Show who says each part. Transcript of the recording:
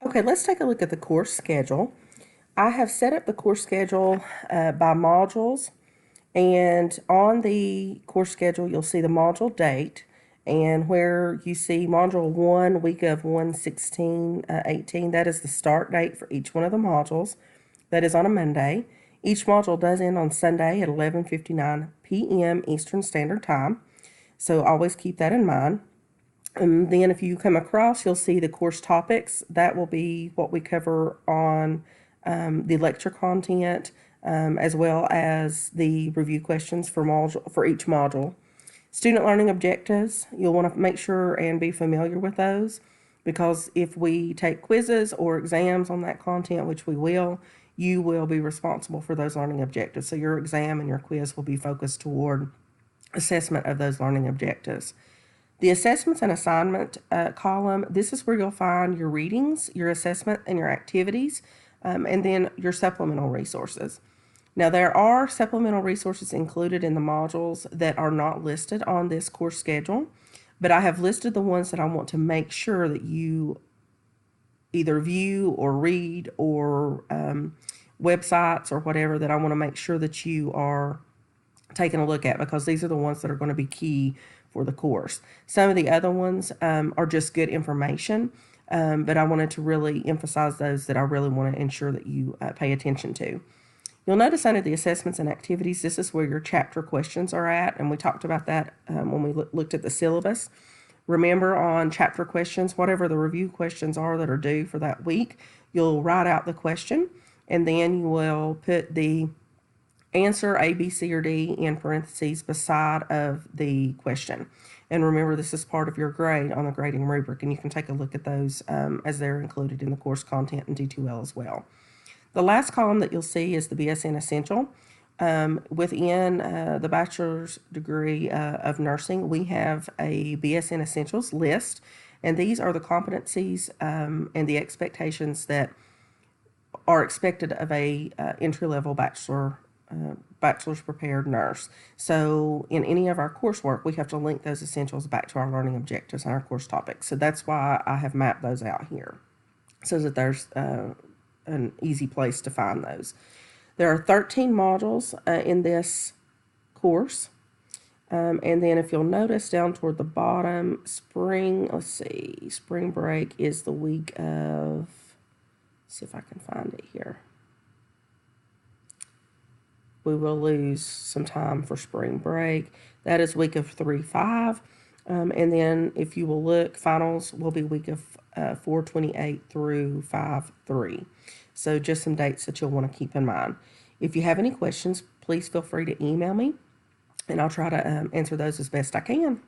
Speaker 1: Okay, let's take a look at the course schedule. I have set up the course schedule by modules, and on the course schedule, you'll see the module date, and where you see module 1, week of 1/16/18, that is the start date for each one of the modules. That is on a Monday. Each module does end on Sunday at 11:59 p.m. Eastern Standard Time, so always keep that in mind. And then if you come across, you'll see the course topics. That will be what we cover on the lecture content, as well as the review questions for each module. Student learning objectives, you'll want to make sure and be familiar with those, because if we take quizzes or exams on that content, which we will, you will be responsible for those learning objectives. So your exam and your quiz will be focused toward assessment of those learning objectives. The assessments and assignment column, this is where you'll find your readings, your assessment, and your activities, and then your supplemental resources. Now, there are supplemental resources included in the modules that are not listed on this course schedule, but I have listed the ones that I want to make sure that you either view or read, or websites or whatever, that I want to make sure that you are taking a look at, because these are the ones that are going to be key for the course. Some of the other ones are just good information, but I wanted to really emphasize those that I really want to ensure that you pay attention to. You'll notice under the assessments and activities, this is where your chapter questions are at, and we talked about that when we looked at the syllabus. Remember, on chapter questions, whatever the review questions are that are due for that week, you'll write out the question, and then you will put the answer A, B, C, or D in parentheses beside of the question. And remember, this is part of your grade on the grading rubric, and you can take a look at those as they're included in the course content in D2L as well. The last column that you'll see is the BSN Essential. Within the bachelor's degree of nursing, we have a BSN Essentials list, and these are the competencies and the expectations that are expected of a entry-level bachelor's prepared nurse. So in any of our coursework, we have to link those essentials back to our learning objectives and our course topics. So that's why I have mapped those out here, so that there's an easy place to find those. There are 13 modules in this course. And then if you'll notice down toward the bottom, spring break is the week of, let's see if I can find it here. We will lose some time for spring break. That is week of 3/5. And then if you will look, finals will be week of 4/28 through 5/3. So just some dates that you'll want to keep in mind. If you have any questions, please feel free to email me, and I'll try to answer those as best I can.